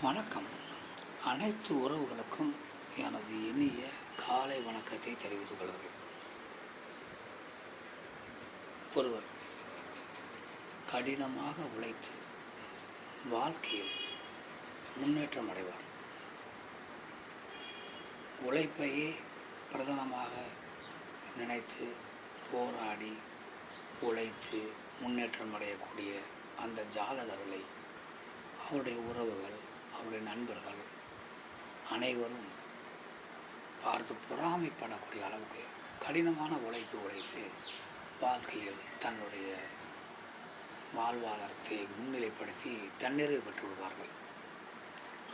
வணக்கம். அனைத்து உறவுகளுக்கும் எனது இனிய காலை வணக்கத்தை தெரிவித்துக் கொள்கிறேன். ஒருவர் கடினமாக உழைத்து வாழ்க்கையில் முன்னேற்றம் அடைவார். உழைப்பையே பிரதானமாக நினைத்து போராடி உழைத்து முன்னேற்றம் அடையக்கூடிய அந்த ஜாதகர்களை அவருடைய உறவுகள், அவருடைய நண்பர்கள் அனைவரும் பார்த்து பொறாமைப்படக்கூடிய அளவுக்கு கடினமான உழைத்து வாழ்க்கையில் தன்னுடைய வாழ்வாதாரத்தை முன்னிலைப்படுத்தி தன்னிறைவு பெற்று விடுவார்கள்.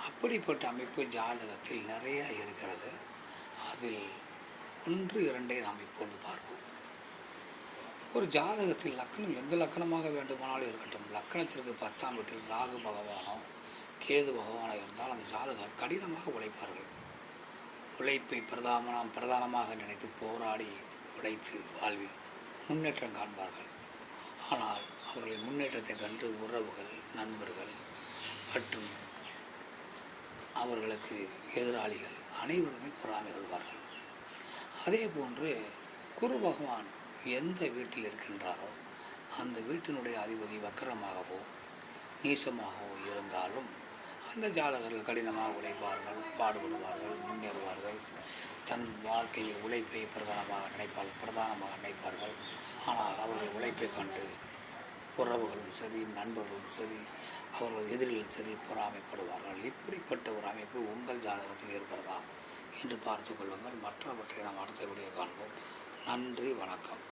அப்படிப்பட்ட அமைப்பு ஜாதகத்தில் நிறைய இருக்கிறது. அதில் 1-2 நாம் இப்பொழுது பார்ப்போம். ஒரு ஜாதகத்தில் லக்னம் எந்த லக்கணமாக வேண்டுமானாலும் இருக்கட்டும், லக்கணத்திற்கு 10ஆம் வீட்டில் ராகு பகவானோ கேது பகவானோ இருந்தால் அந்த ஜாதகர் கடினமாக உழைப்பார்கள். உழைப்பை பிரதானமாக நினைத்து போராடி உழைத்து வாழ்வில் முன்னேற்றம் காண்பார்கள். ஆனால் அவர்களின் முன்னேற்றத்தை கண்டு உறவுகள், நண்பர்கள் மற்றும் அவர்களுக்கு எதிராளிகள் அனைவருமே பொறாமை கொள்வார்கள். அதே போன்று குரு பகவான் எந்த வீட்டில் இருக்கின்றாரோ அந்த வீட்டினுடைய அதிபதி வக்கரமாகவோ நீசமாகவோ இருந்தாலும் அந்த ஜாதகர்கள் கடினமாக உழைப்பார்கள், பாடுபடுவார்கள், முன்னேறுவார்கள். தன் வாழ்க்கையில் உழைப்பை பிரதானமாக நினைப்பார்கள். ஆனால் அவர்கள் உழைப்பை கண்டு உறவுகளும் சரி, நண்பர்களும் சரி, அவர்கள் எதிரிகளும் சரி பொறாமைப்படுவார்கள். இப்படிப்பட்ட ஒரு அமைப்பு உங்கள் ஜாதகத்தில் இருக்கிறதா என்று பார்த்து கொள்ளுங்கள். மற்றவற்றை நாம் அடுத்த வீடியோ காண்போம். நன்றி, வணக்கம்.